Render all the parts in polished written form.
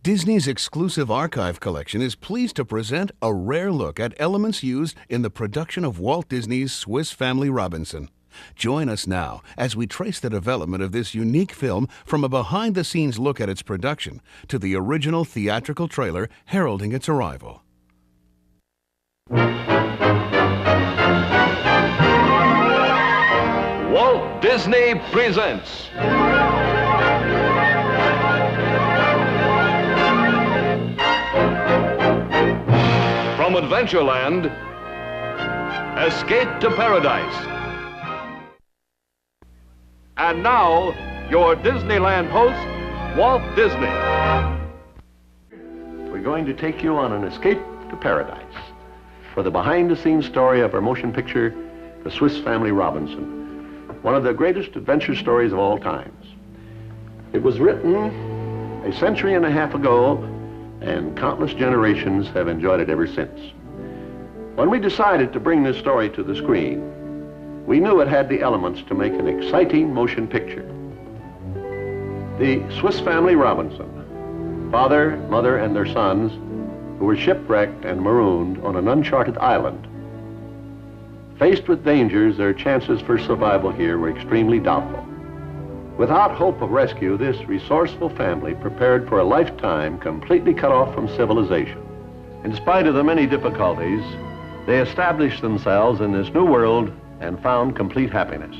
Disney's exclusive archive collection is pleased to present a rare look at elements used in the production of Walt Disney's Swiss Family Robinson. Join us now as we trace the development of this unique film from a behind-the-scenes look at its production to the original theatrical trailer heralding its arrival. Walt Disney presents from Adventureland, Escape to Paradise. And now, your Disneyland host, Walt Disney. We're going to take you on an escape to paradise for the behind-the-scenes story of our motion picture, The Swiss Family Robinson, one of the greatest adventure stories of all times. It was written a century and a half ago, and countless generations have enjoyed it ever since. When we decided to bring this story to the screen, we knew it had the elements to make an exciting motion picture. The Swiss Family Robinson, father, mother, and their sons, who were shipwrecked and marooned on an uncharted island. Faced with dangers, their chances for survival here were extremely doubtful. Without hope of rescue, this resourceful family prepared for a lifetime completely cut off from civilization. In spite of the many difficulties, they established themselves in this new world and found complete happiness.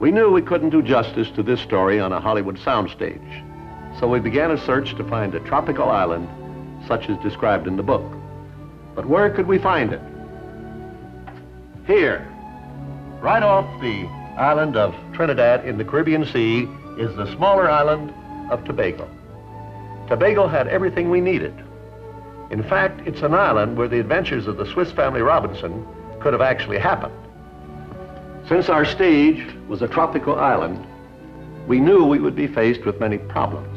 We knew we couldn't do justice to this story on a Hollywood soundstage, so we began a search to find a tropical island such as described in the book. But where could we find it? Here, right off the island of Trinidad in the Caribbean Sea, is the smaller island of Tobago. Tobago had everything we needed. In fact, it's an island where the adventures of the Swiss Family Robinson could have actually happened. Since our stage was a tropical island, we knew we would be faced with many problems.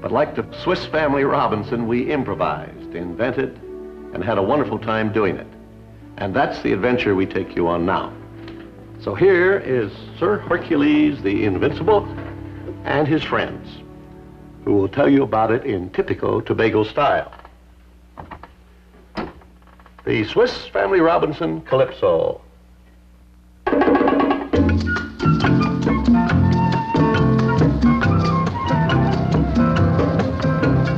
But like the Swiss Family Robinson, we improvised, invented, and had a wonderful time doing it. And that's the adventure we take you on now. So here is Sir Hercules the Invincible and his friends, who will tell you about it in typical Tobago style. The Swiss Family Robinson Calypso.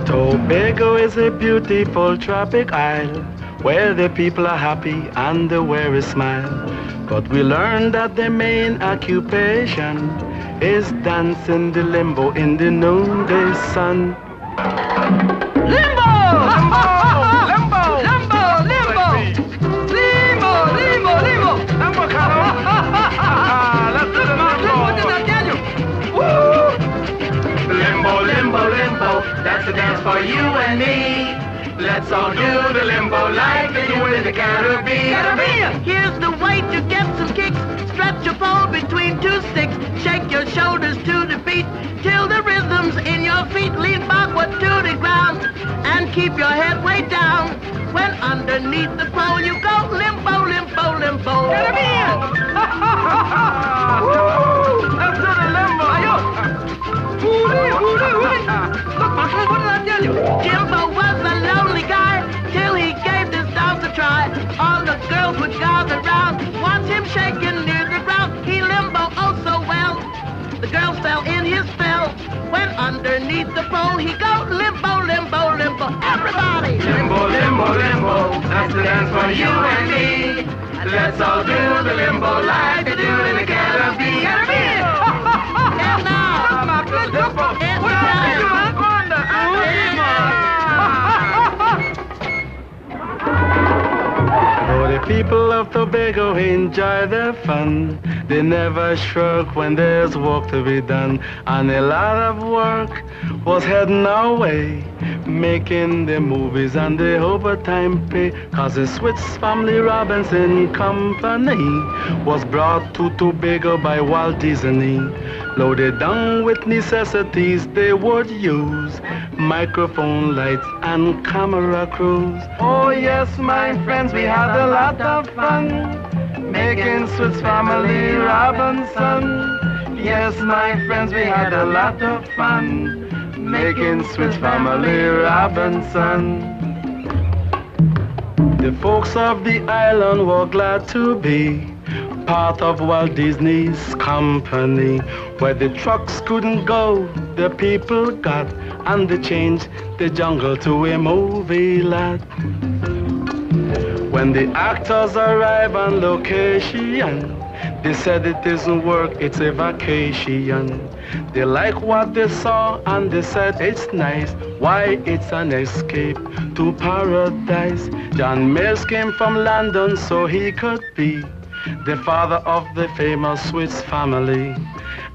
Tobago is a beautiful tropic isle where the people are happy and they wear a smile. But we learned that their main occupation is dancing the limbo in the noonday sun. Limbo! Limbo! Limbo! Limbo! Limbo! Limbo! Limbo! Limbo, Carlo! Let's do the limbo! What did I tell you? Woo! Limbo, limbo, limbo, that's a dance for you and me. Let's all do the limbo like they do in the Caribbean. Here's the way to get some kicks. Stretch your pole between two sticks. Shake your shoulders to the beat till the rhythm's in your feet. Lean backward to the ground and keep your head way down. When underneath the pole you go limbo, limbo, limbo. Caribbean! Woo! Let's do the limbo. Hooray, hooray, hooray. Look, Marshall, what did I tell you? Jimbo was a lonely guy till he gave this dance a try. All the girls would gather round, watch him shaking near the ground. He limbo oh so well, the girls fell in his spell. When underneath the pole he go limbo, limbo, limbo. Everybody! Limbo, limbo, limbo, that's the dance for you and me. Let's all do the limbo like they do in the Caribbean. And now, Good limbo. it's What time. you on the Oh, the people of Tobago enjoy their fun. They never shirk when there's work to be done. And a lot of work was heading our way, making the movies and the overtime pay. Cause the Swiss Family Robinson Company was brought to Tobago by Walt Disney. Loaded down with necessities they would use, microphone, lights, and camera crews. Oh yes, my friends, we had a lot of fun making Swiss Family Robinson. Yes, my friends, we had a lot of fun making Swiss Family Robinson. The folks of the island were glad to be part of Walt Disney's company. Where the trucks couldn't go, the people got, and they changed the jungle to a movie lot. When the actors arrive on location, they said it isn't work, it's a vacation. They like what they saw and they said it's nice. Why, it's an escape to paradise. John Mills came from London so he could be the father of the famous Swiss family.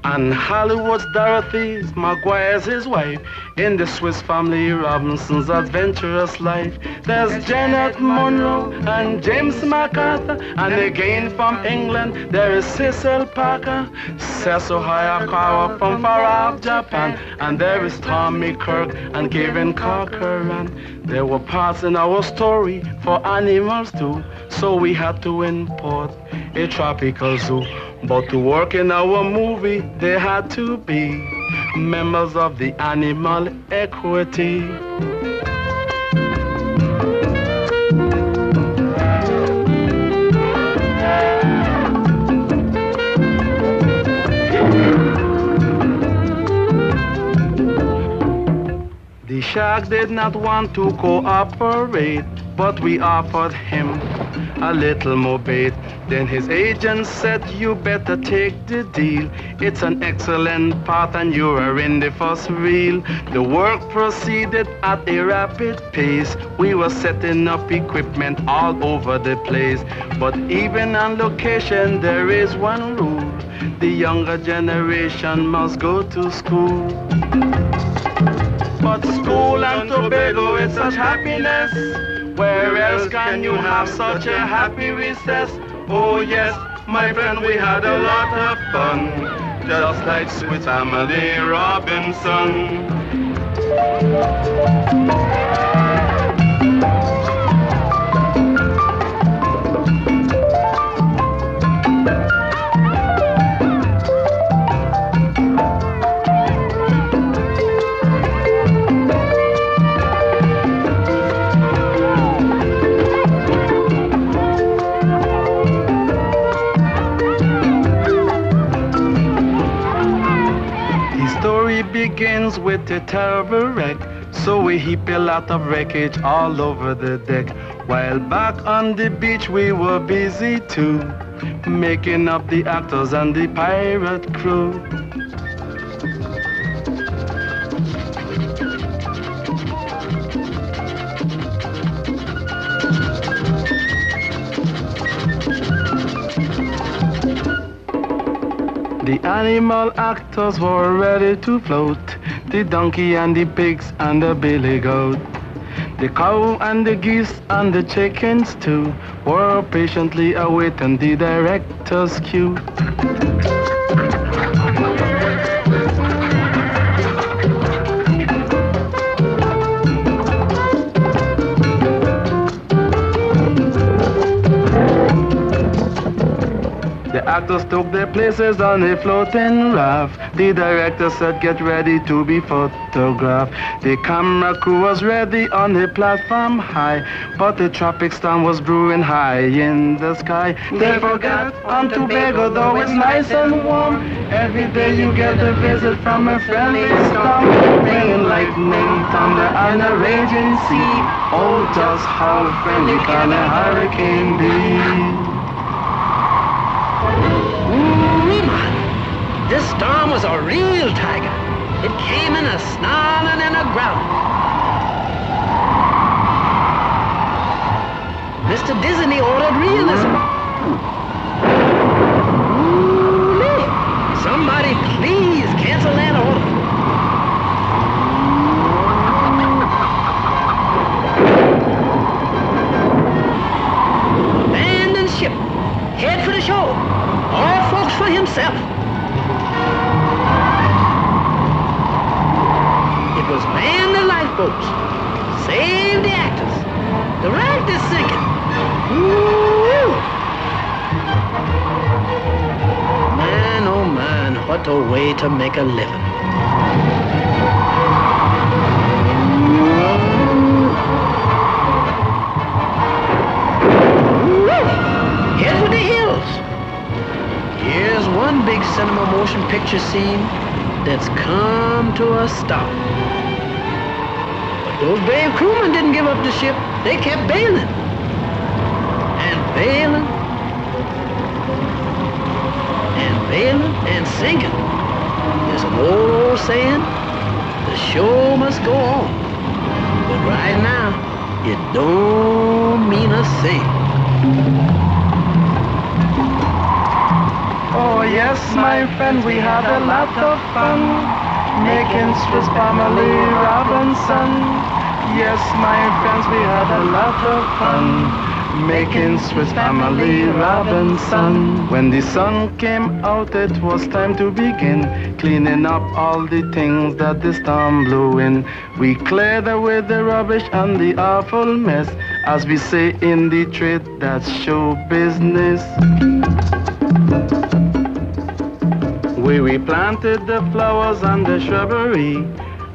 And Hollywood's Dorothy Maguire's his wife in the Swiss Family Robinson's adventurous life. There's Janet Monroe and James MacArthur, and again from England there is Cecil Parker, Cecil Hayakawa from far off Japan, and there is Tommy Kirk and Kevin Corcoran. There were parts in our story for animals too, so we had to import a tropical zoo. But to work in our movie, they had to be members of the animal equity. The shark did not want to cooperate, but we offered him a little more bait. Then his agent said, you better take the deal. It's an excellent part and you are in the first reel. The work proceeded at a rapid pace. We were setting up equipment all over the place. But even on location, there is one rule. The younger generation must go to school. But school and Tobago is such happiness. Where else can you have such a happy recess? Oh yes, my friend, we had a lot of fun, just like Swiss Family Robinson. Begins with a terrible wreck, so we heap a lot of wreckage all over the deck. While back on the beach we were busy too, making up the actors and the pirate crew. The animal actors were ready to float, the donkey and the pigs and the billy goat. The cow and the geese and the chickens too were patiently awaiting the director's cue. The actors took their places on a floating raft. The director said, get ready to be photographed. The camera crew was ready on a platform high, but the tropic storm was brewing high in the sky. They forgot on Tobago, though it's nice and warm, every day you get a visit from a friendly storm, bringing lightning, thunder, and a raging sea. Oh, just how friendly can a hurricane be? This storm was a real tiger. It came in a snarling and a growling. Mr. Disney ordered realism. Ooh-lee. Somebody please cancel that order. Abandon ship. Head for the shore. All folks for himself. It was man the lifeboats, save the actors. The raft is sinking. Woo! Man, oh man, what a way to make a living. adventure scene that's come to a stop. But those brave crewmen didn't give up the ship. They kept bailing and bailing and bailing and sinking. There's an old saying, the show must go on. But right now, it don't mean a thing. Oh yes, my friend, we had a lot of fun making Swiss Family Robinson. Yes, my friends, we had a lot of fun making Swiss Family Robinson. When the sun came out, it was time to begin cleaning up all the things that the storm blew in. We cleared away the rubbish and the awful mess. As we say in the trade, that's show business. We replanted the flowers and the shrubbery,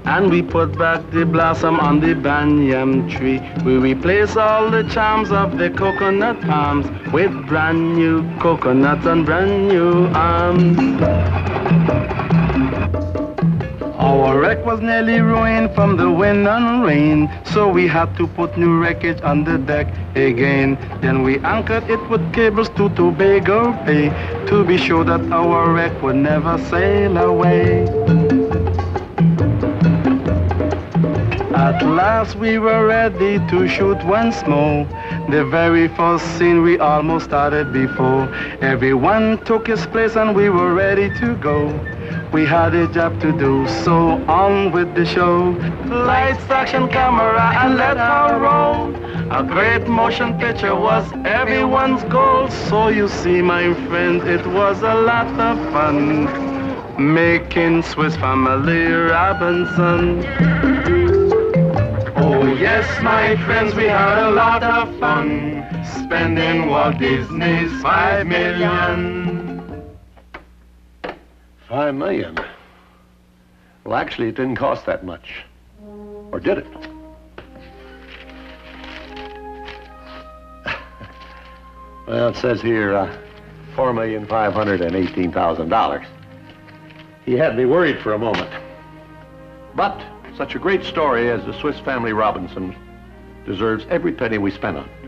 and we put back the blossom on the banyan tree. We replaced all the charms of the coconut palms with brand new coconuts and brand new arms. Our wreck was nearly ruined from the wind and rain, so we had to put new wreckage on the deck again. Then we anchored it with cables to Tobago Bay to be sure that our wreck would never sail away. At last we were ready to shoot once more. The very first scene we almost started before. Everyone took his place and we were ready to go. We had a job to do, so on with the show. Lights, action, camera, and let her roll. A great motion picture was everyone's goal. So you see, my friends, it was a lot of fun making Swiss Family Robinson. Oh yes, my friends, we had a lot of fun spending Walt Disney's $5 million. $5 million? Well, actually, it didn't cost that much. Or did it? Well, it says here, $4,518,000. He had me worried for a moment. But such a great story as the Swiss Family Robinson deserves every penny we spent on it.